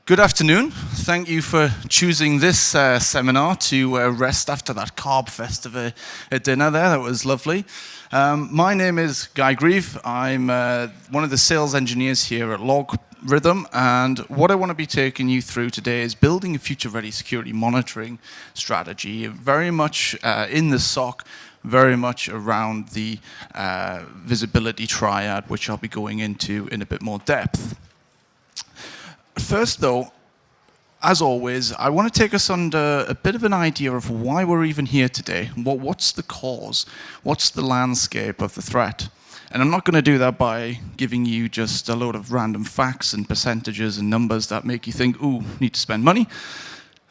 Good afternoon. Thank you for choosing this seminar to rest after that carb fest of a dinner there. That was lovely. My name is Grieve. I'm one of the sales engineers here at LogRhythm, and what I want to be taking you through today is building a future-ready security monitoring strategy, very much in the SOC, very much around the visibility triad, which I'll be going into in a bit more depth. First, though, as always, I want to take us under a bit of an idea of why we're even here today. What's the cause? What's the landscape of the threat? And I'm not going to do that by giving you just a load of random facts and percentages and numbers that make you think, ooh, need to spend money.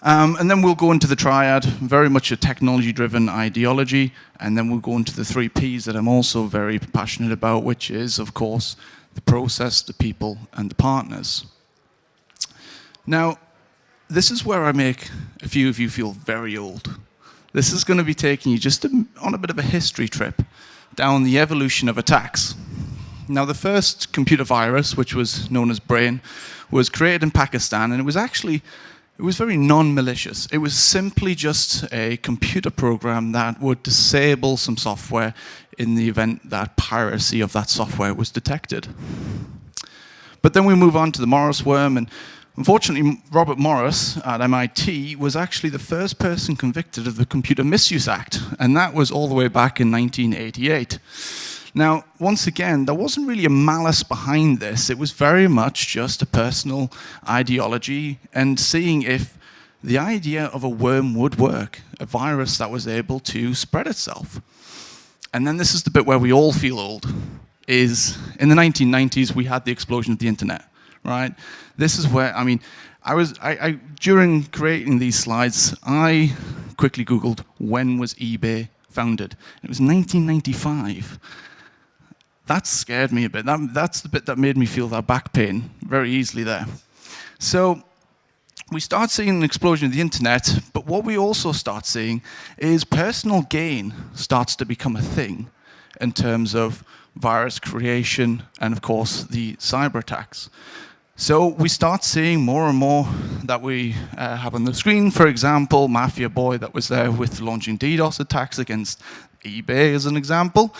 And then we'll go into the triad, very much a technology-driven ideology, and then we'll go into the 3 Ps that I'm also very passionate about, which is, of course, the process, the people, and the partners. Now, this is where I make a few of you feel very old. This is going to be taking you just on a bit of a history trip down the evolution of attacks. Now, the first computer virus, which was known as Brain, was created in Pakistan, and it was very non-malicious. It was simply just a computer program that would disable some software in the event that piracy of that software was detected. But then we move on to the Morris worm, and unfortunately, Robert Morris at MIT was actually the first person convicted of the Computer Misuse Act, and that was all the way back in 1988. Now, once again, there wasn't really a malice behind this. It was very much just a personal ideology and seeing if the idea of a worm would work, a virus that was able to spread itself. And then this is the bit where we all feel old, is in the 1990s, we had the explosion of the internet. Right? This is where, I mean, during creating these slides, I quickly Googled when was eBay founded. It was 1995. That scared me a bit. That's the bit that made me feel that back pain very easily there. So we start seeing an explosion of the internet, but what we also start seeing is personal gain starts to become a thing in terms of virus creation and, of course, the cyber attacks. So we start seeing more and more that we have on the screen. For example, Mafia Boy that was there with launching DDoS attacks against eBay as an example.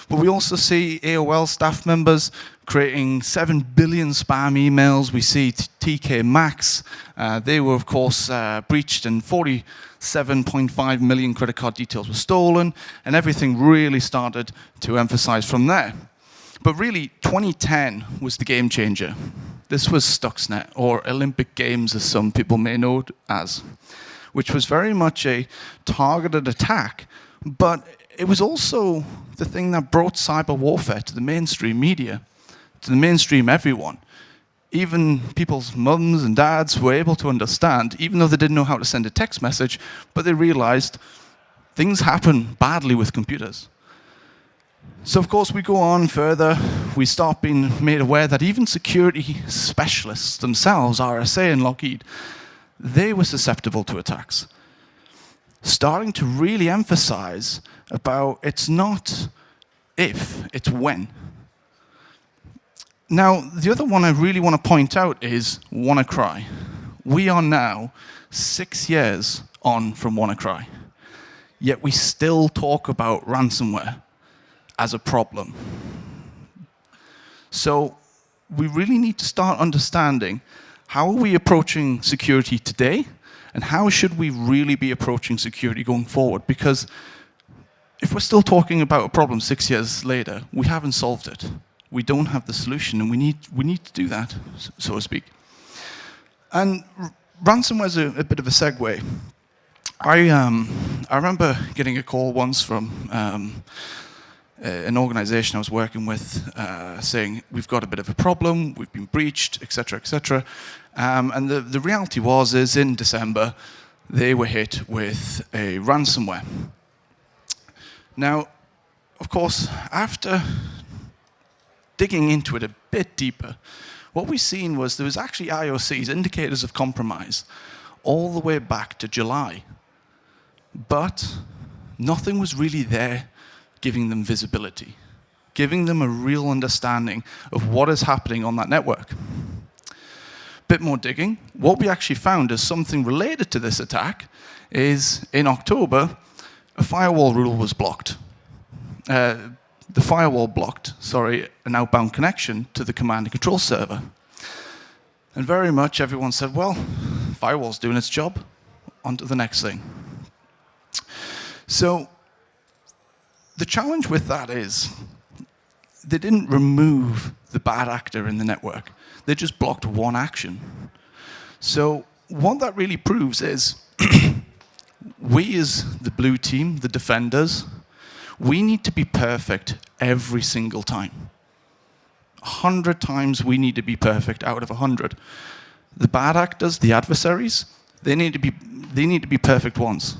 But we also see AOL staff members creating 7 billion spam emails. We see TK Maxx. They were, of course, breached and 47.5 million credit card details were stolen. And everything really started to emphasize from there. But really, 2010 was the game changer. This was Stuxnet, or Olympic Games, as some people may know it as, which was very much a targeted attack, but it was also the thing that brought cyber warfare to the mainstream media, to the mainstream everyone. Even people's mums and dads were able to understand, even though they didn't know how to send a text message, but they realized things happen badly with computers. So, of course, we go on further. We start being made aware that even security specialists themselves, RSA and Lockheed, they were susceptible to attacks. Starting to really emphasize about it's not if, it's when. Now, the other one I really want to point out is WannaCry. We are now 6 years on from WannaCry, yet we still talk about ransomware as a problem. So we really need to start understanding how are we approaching security today and how should we really be approaching security going forward, because if we're still talking about a problem 6 years later, we haven't solved it. We don't have the solution, and we need to do that, so to speak. And ransomware is a bit of a segue. I remember getting a call once from an organization I was working with saying, we've got a bit of a problem, we've been breached, etc., etc. And the reality is in December, they were hit with a ransomware. Now, of course, after digging into it a bit deeper, what we've seen was there was actually IOCs, indicators of compromise, all the way back to July. But nothing was really there giving them visibility, giving them a real understanding of what is happening on that network. bit more digging, what we actually found is something related to this attack is in October, a firewall rule was blocked. The firewall blocked, an outbound connection to the command and control server. And very much everyone said, well, firewall's doing its job, on to the next thing. So the challenge with that is they didn't remove the bad actor in the network. They just blocked one action. So what that really proves is we as the blue team, the defenders, we need to be perfect every single time. 100 times we need to be perfect out of 100. The bad actors, the adversaries, they need to be perfect once.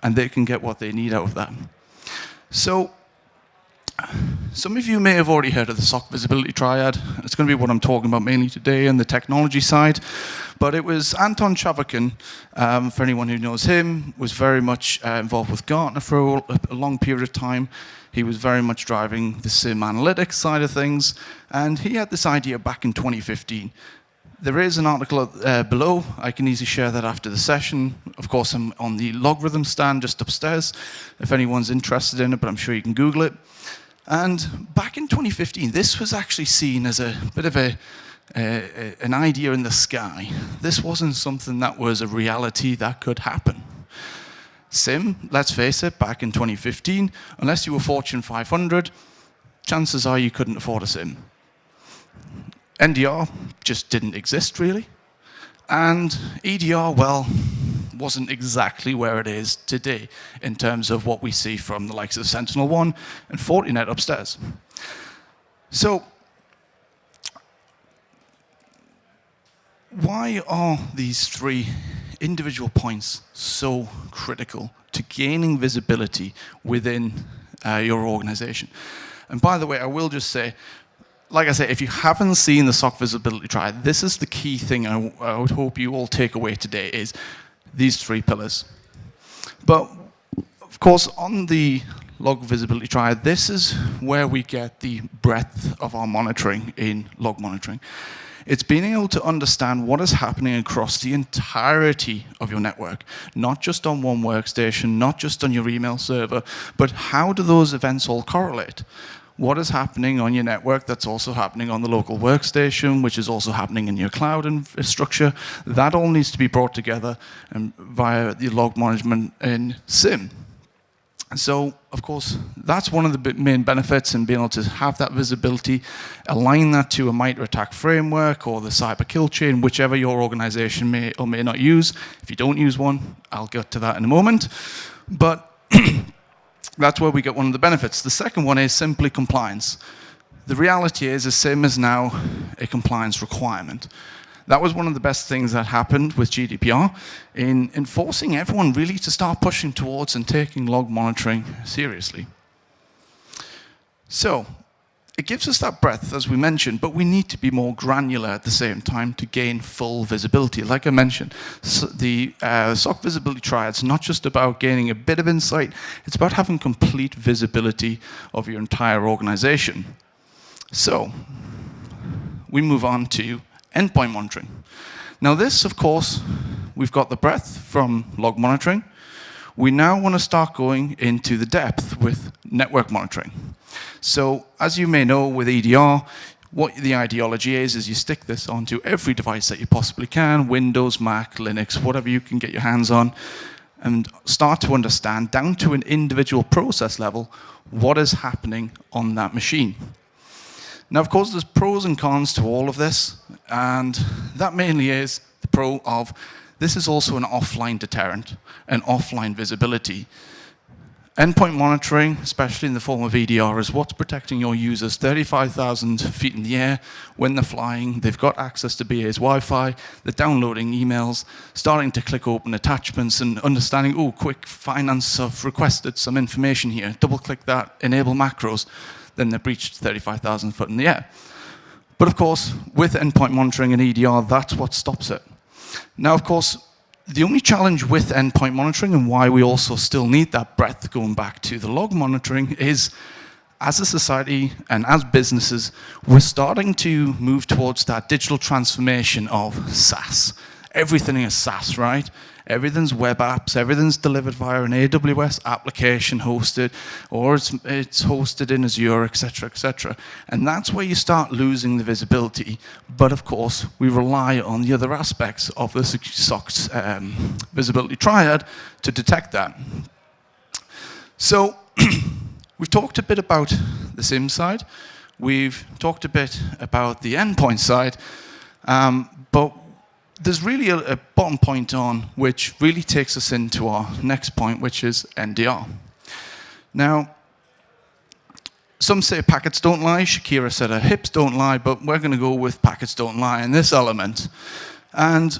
And they can get what they need out of that. So some of you may have already heard of the SOC visibility triad. It's going to be what I'm talking about mainly today on the technology side. But it was Anton Chavkin, for anyone who knows him, was very much involved with Gartner for a long period of time. He was very much driving the SIM analytics side of things. And he had this idea back in 2015. There is an article below. I can easily share that after the session. Of course, I'm on the LogRhythm stand just upstairs, if anyone's interested in it, but I'm sure you can Google it. And back in 2015, this was actually seen as a bit of an idea in the sky. This wasn't something that was a reality that could happen. SIM, let's face it, back in 2015, unless you were Fortune 500, chances are you couldn't afford a SIM. NDR just didn't exist, really. And EDR, well, wasn't exactly where it is today in terms of what we see from the likes of SentinelOne and Fortinet upstairs. So why are these three individual points so critical to gaining visibility within your organization? And by the way, I will just say, like I say, if you haven't seen the SOC visibility triad, this is the key thing I would hope you all take away today is these three pillars. But of course, on the log visibility triad, this is where we get the breadth of our monitoring in log monitoring. It's being able to understand what is happening across the entirety of your network, not just on one workstation, not just on your email server, but how do those events all correlate? What is happening on your network that's also happening on the local workstation, which is also happening in your cloud infrastructure? That all needs to be brought together via the log management in SIM. So, of course, that's one of the main benefits in being able to have that visibility, align that to a MITRE ATT&CK framework or the cyber kill chain, whichever your organization may or may not use. If you don't use one, I'll get to that in a moment. But that's where we get one of the benefits. The second one is simply compliance. The reality is a SIM is now a compliance requirement. That was one of the best things that happened with GDPR in enforcing everyone really to start pushing towards and taking log monitoring seriously. So it gives us that breadth, as we mentioned, but we need to be more granular at the same time to gain full visibility. Like I mentioned, the SOC visibility triad is not just about gaining a bit of insight, it's about having complete visibility of your entire organization. So we move on to endpoint monitoring. Now this, of course, we've got the breadth from log monitoring. We now want to start going into the depth with network monitoring. So as you may know with EDR, what the ideology is you stick this onto every device that you possibly can, Windows, Mac, Linux, whatever you can get your hands on, and start to understand down to an individual process level what is happening on that machine. Now, of course, there's pros and cons to all of this, and that mainly is the pro of this is also an offline deterrent, an offline visibility. Endpoint monitoring, especially in the form of EDR, is what's protecting your users 35,000 feet in the air when they're flying. They've got access to BA's Wi-Fi, they're downloading emails, starting to click open attachments and understanding, oh, quick, finance have requested some information here. Double-click that, enable macros. Then they're breached 35,000 foot in the air. But of course, with endpoint monitoring and EDR, that's what stops it. Now, of course, the only challenge with endpoint monitoring and why we also still need that breadth going back to the log monitoring is as a society and as businesses, we're starting to move towards that digital transformation of SaaS. Everything is SaaS, right? Everything's web apps, everything's delivered via an AWS application hosted, or it's hosted in Azure, etc., etc. And that's where you start losing the visibility. But of course, we rely on the other aspects of the SOC's visibility triad to detect that. So we've talked a bit about the SIM side. We've talked a bit about the endpoint side. But there's really a bottom point on which really takes us into our next point, which is NDR. Now, some say packets don't lie. Shakira said her hips don't lie, but we're going to go with packets don't lie in this element. And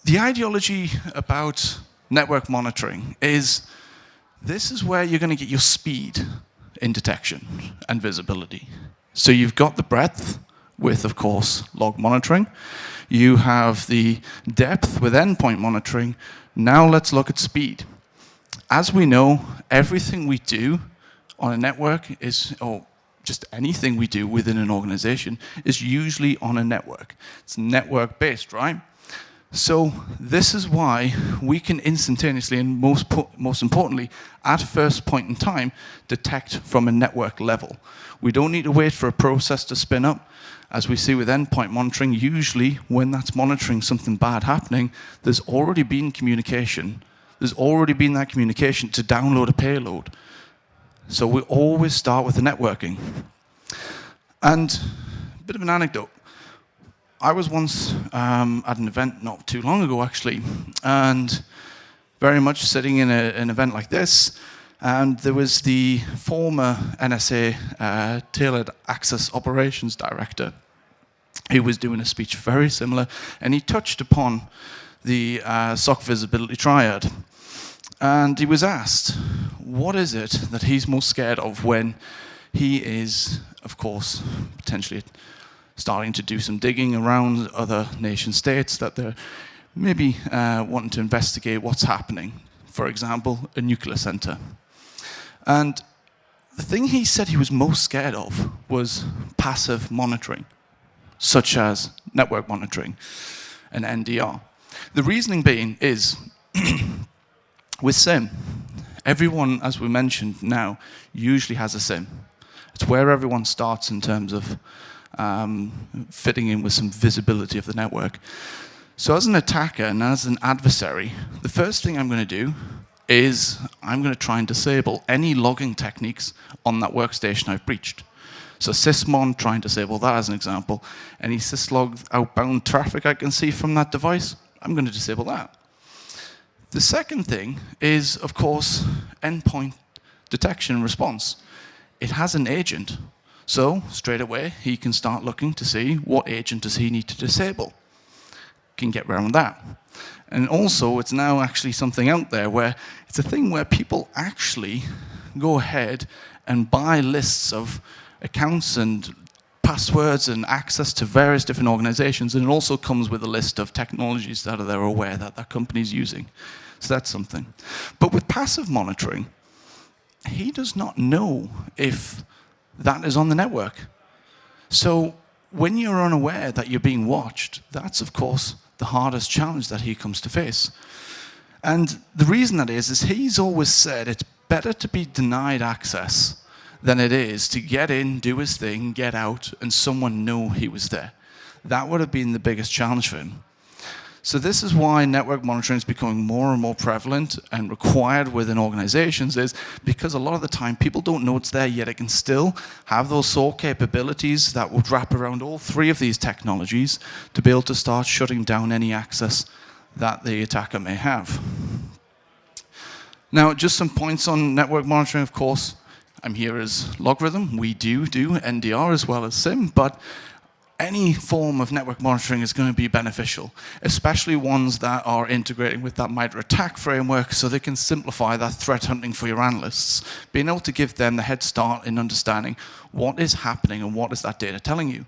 the ideology about network monitoring is this is where you're going to get your speed in detection and visibility. So you've got the breadth with, of course, log monitoring. You have the depth with endpoint monitoring. Now let's look at speed. As we know, everything we do on a network is, or just anything we do within an organization, is usually on a network. It's network-based, right? So this is why we can instantaneously, and most importantly, at first point in time, detect from a network level. We don't need to wait for a process to spin up. As we see with endpoint monitoring, usually when that's monitoring something bad happening, there's already been communication. There's already been that communication to download a payload. So we always start with the networking. And a bit of an anecdote. I was once at an event not too long ago, actually, and very much sitting in an event like this, and there was the former NSA Tailored Access Operations Director who was doing a speech very similar, and he touched upon the SOC visibility triad. And he was asked, what is it that he's most scared of when he is, of course, potentially starting to do some digging around other nation states that they're maybe wanting to investigate what's happening. For example, a nuclear center. And the thing he said he was most scared of was passive monitoring, such as network monitoring and NDR. The reasoning being is, with SIM, everyone, as we mentioned now, usually has a SIM. It's where everyone starts in terms of fitting in with some visibility of the network. So as an attacker and as an adversary, the first thing I'm going to do is I'm going to try and disable any logging techniques on that workstation I've breached. So sysmon, try and disable that as an example. Any syslog outbound traffic I can see from that device, I'm going to disable that. The second thing is, of course, endpoint detection and response. It has an agent. So straight away, he can start looking to see what agent does he need to disable. Can get around that. And also, it's now actually something out there where it's a thing where people actually go ahead and buy lists of accounts and passwords and access to various different organizations, and it also comes with a list of technologies that they're aware that that company's using. So that's something. But with passive monitoring, he does not know if that is on the network. So when you're unaware that you're being watched, that's, of course, the hardest challenge that he comes to face. And the reason that is he's always said it's better to be denied access than it is to get in, do his thing, get out, and someone know he was there. That would have been the biggest challenge for him. So this is why network monitoring is becoming more and more prevalent and required within organizations, is because a lot of the time people don't know it's there, yet it can still have those SOAR capabilities that would wrap around all three of these technologies to be able to start shutting down any access that the attacker may have. Now, just some points on network monitoring, of course. I'm here as LogRhythm. We do NDR as well as SIM, but any form of network monitoring is going to be beneficial, especially ones that are integrating with that MITRE ATT&CK framework so they can simplify that threat hunting for your analysts, being able to give them the head start in understanding what is happening and what is that data telling you.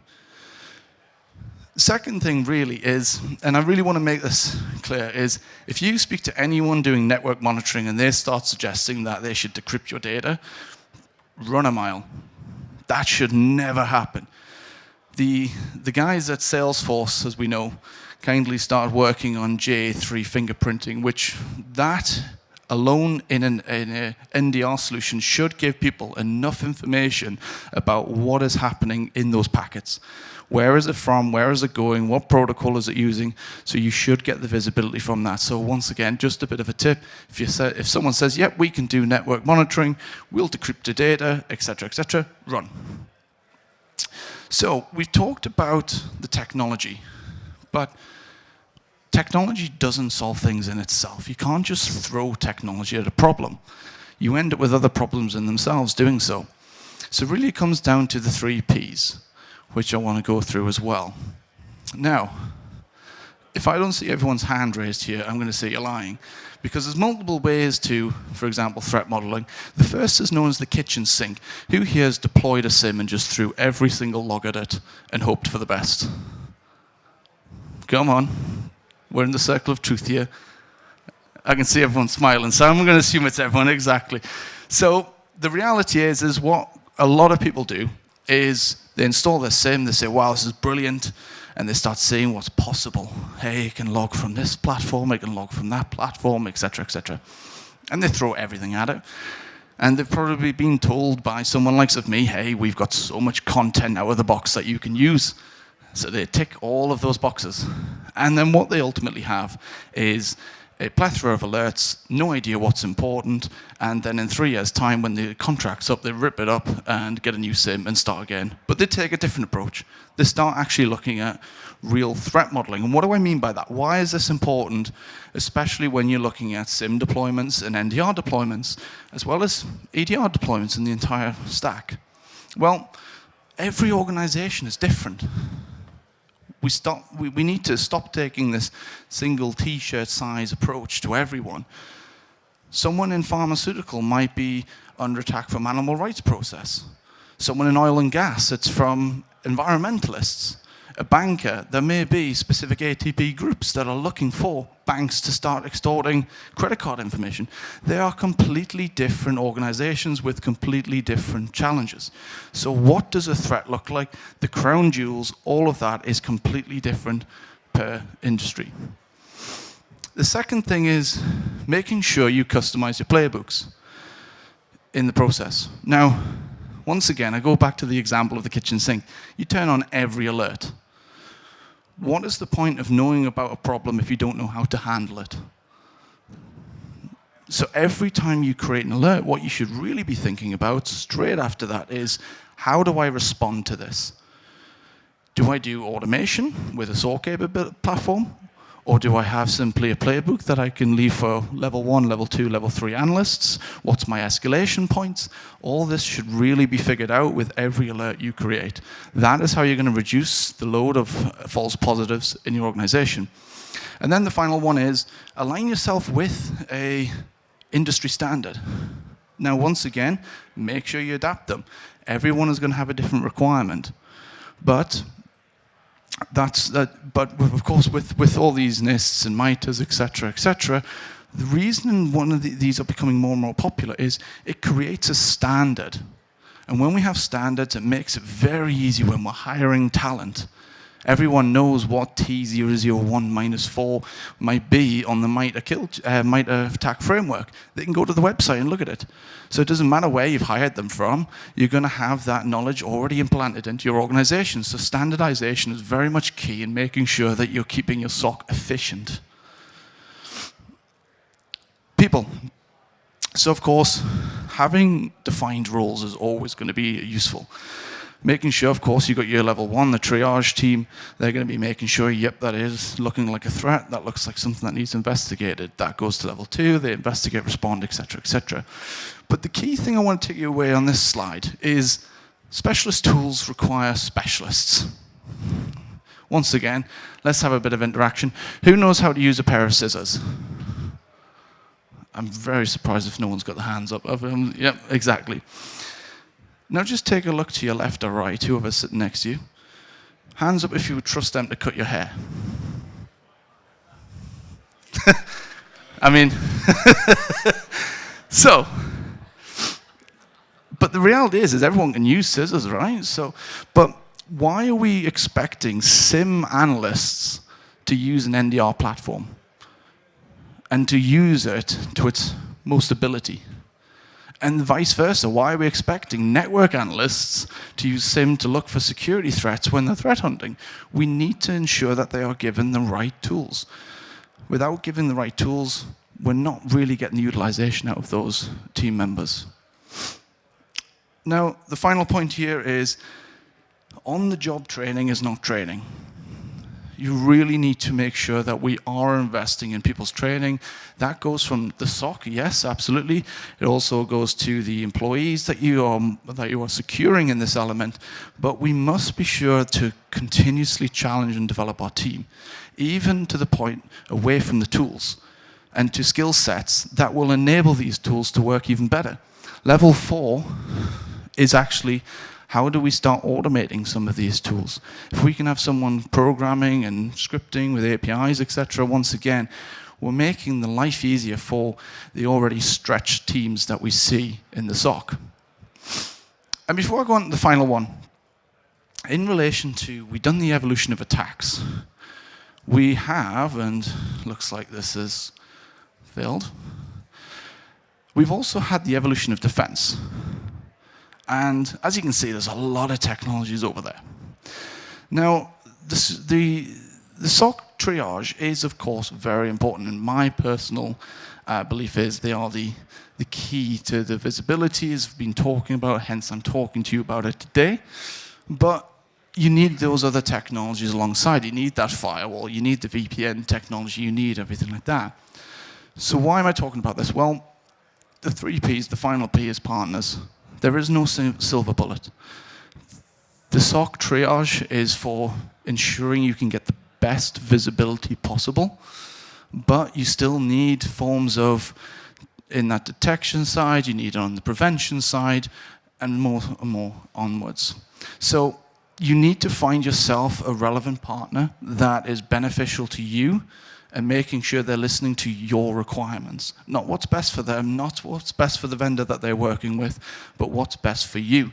The second thing really is, and I really want to make this clear, is if you speak to anyone doing network monitoring and they start suggesting that they should decrypt your data, run a mile. That should never happen. The guys at Salesforce, as we know, kindly started working on J3 fingerprinting, which that alone in a NDR solution should give people enough information about what is happening in those packets. Where is it from? Where is it going? What protocol is it using? So you should get the visibility from that. So once again, just a bit of a tip. If someone says, yep, we can do network monitoring, we'll decrypt the data, etc., run. So we've talked about the technology, but technology doesn't solve things in itself. You can't just throw technology at a problem. You end up with other problems in themselves doing so. So really it comes down to the 3 Ps, which I want to go through as well. Now, if I don't see everyone's hand raised here, I'm going to say you're lying. Because there's multiple ways to, for example, threat modeling. The first is known as the kitchen sink. Who here has deployed a SIM and just threw every single log at it and hoped for the best? Come on. We're in the circle of truth here. I can see everyone smiling, so I'm going to assume it's everyone, exactly. So the reality is what a lot of people do is they install their SIM, they say, wow, this is brilliant, and they start seeing what's possible. Hey, it can log from this platform, it can log from that platform, etc. And they throw everything at it. And they've probably been told by someone like of me, hey, we've got so much content out of the box that you can use. So they tick all of those boxes. And then what they ultimately have is a plethora of alerts, no idea what's important, and then in 3 years' time, when the contract's up, they rip it up and get a new SIM and start again. But they take a different approach. They start actually looking at real threat modeling. And what do I mean by that? Why is this important, especially when you're looking at SIM deployments and NDR deployments, as well as EDR deployments in the entire stack? Well, every organization is different. We need to stop taking this single t-shirt size approach to everyone. Someone in pharmaceutical might be under attack from animal rights process. Someone in oil and gas, it's from environmentalists. A banker, there may be specific ATP groups that are looking for banks to start extorting credit card information. They are completely different organizations with completely different challenges. So what does a threat look like? The crown jewels, all of that is completely different per industry. The second thing is making sure you customize your playbooks in the process. Now, once again, I go back to the example of the kitchen sink. You turn on every alert. What is the point of knowing about a problem if you don't know how to handle it? So every time you create an alert, what you should really be thinking about straight after that is, how do I respond to this? Do I do automation with a SOAR capability platform? Or do I have simply a playbook that I can leave for level 1, level 2, level 3 analysts? What's my escalation points? All this should really be figured out with every alert you create. That is how you're going to reduce the load of false positives in your organization. And then the final one is align yourself with an industry standard. Now, once again, make sure you adapt them. Everyone is going to have a different requirement. But of course, with all these NISTs and MITREs, etc., the reason one of these are becoming more and more popular is it creates a standard. And when we have standards, it makes it very easy when we're hiring talent. Everyone knows what T001-4 might be on the MITRE attack framework. They can go to the website and look at it. So it doesn't matter where you've hired them from, you're going to have that knowledge already implanted into your organization. So standardization is very much key in making sure that you're keeping your SOC efficient. People. So of course, having defined roles is always going to be useful. Making sure, of course, you've got your level 1, the triage team. They're going to be making sure, yep, that is looking like a threat. That looks like something that needs investigated. That goes to level 2. They investigate, respond, etc. But the key thing I want to take you away on this slide is specialist tools require specialists. Once again, let's have a bit of interaction. Who knows how to use a pair of scissors? I'm very surprised if no one's got their hands up. Yep, exactly. Now just take a look to your left or right, whoever's sitting next to you. Hands up if you would trust them to cut your hair. I mean, so, But the reality is everyone can use scissors, right? But why are we expecting SIM analysts to use an NDR platform and to use it to its most ability? And vice versa, why are we expecting network analysts to use SIM to look for security threats when they're threat hunting? We need to ensure that they are given the right tools. Without giving the right tools, we're not really getting the utilization out of those team members. Now, the final point here is on-the-job training is not training. You really need to make sure that we are investing in people's training. That goes from the SOC, yes, absolutely. It also goes to the employees that you are securing in this element. But we must be sure to continuously challenge and develop our team, even to the point away from the tools and to skill sets that will enable these tools to work even better. Level 4 is actually, how do we start automating some of these tools? If we can have someone programming and scripting with APIs, etc., once again, we're making the life easier for the already stretched teams that we see in the SOC. And before I go on to the final one, in relation to, we've done the evolution of attacks. We have, and looks like this is failed, we've also had the evolution of defense. And as you can see, there's a lot of technologies over there. Now, the SOC triage is, of course, very important. And my personal belief is they are the key to the visibility, as I've been talking about, hence I'm talking to you about it today. But you need those other technologies alongside. You need that firewall, you need the VPN technology, you need everything like that. So why am I talking about this? Well, the 3 Ps, the final P is partners. There is no silver bullet. The SOC triage is for ensuring you can get the best visibility possible, but you still need forms of, in that detection side, you need it on the prevention side, and more onwards. So you need to find yourself a relevant partner that is beneficial to you and making sure they're listening to your requirements. Not what's best for them, not what's best for the vendor that they're working with, but what's best for you.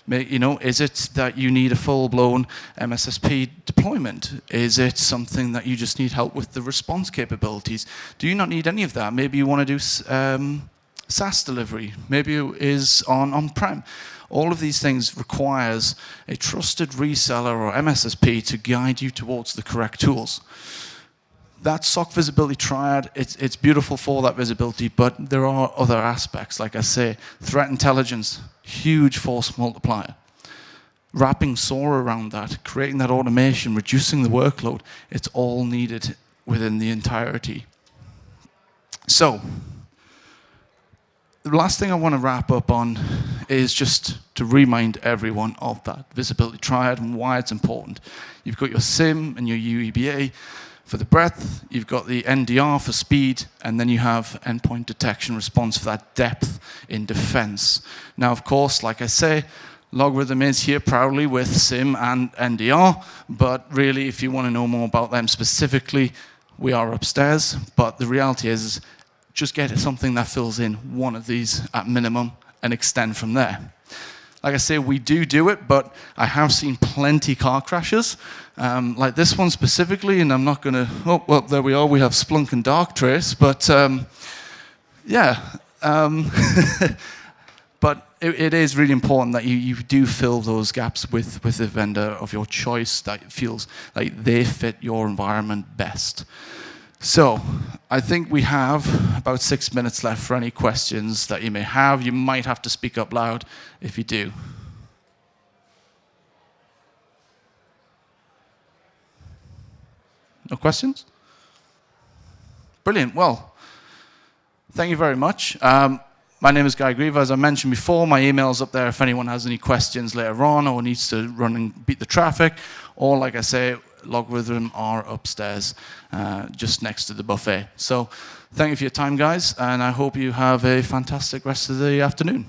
You know, is it that you need a full-blown MSSP deployment? Is it something that you just need help with the response capabilities? Do you not need any of that? Maybe you want to do SaaS delivery. Maybe it is on-prem. All of these things requires a trusted reseller or MSSP to guide you towards the correct tools. That SOC visibility triad, it's beautiful for that visibility, but there are other aspects. Like I say, threat intelligence, huge force multiplier. Wrapping SOAR around that, creating that automation, reducing the workload, it's all needed within the entirety. So, the last thing I want to wrap up on is just to remind everyone of that visibility triad and why it's important. You've got your SIM and your UEBA for the breadth, you've got the NDR for speed, and then you have endpoint detection response for that depth in defense. Now, of course, like I say, LogRhythm is here proudly with SIM and NDR, but really, if you want to know more about them specifically, we are upstairs. But the reality is just get something that fills in one of these at minimum and extend from there. Like I say, we do it, but I have seen plenty car crashes, like this one specifically, and I'm not going to, oh, well, there we are, we have Splunk and Darktrace, but yeah. But it is really important that you do fill those gaps with a vendor of your choice that feels like they fit your environment best. So, I think we have about 6 minutes left for any questions that you may have. You might have to speak up loud if you do. No questions? Brilliant. Well, thank you very much. My name is Grieve. As I mentioned before, my email's up there if anyone has any questions later on or needs to run and beat the traffic. Or, like I say, LogRhythm are upstairs, just next to the buffet. So thank you for your time, guys, and I hope you have a fantastic rest of the afternoon.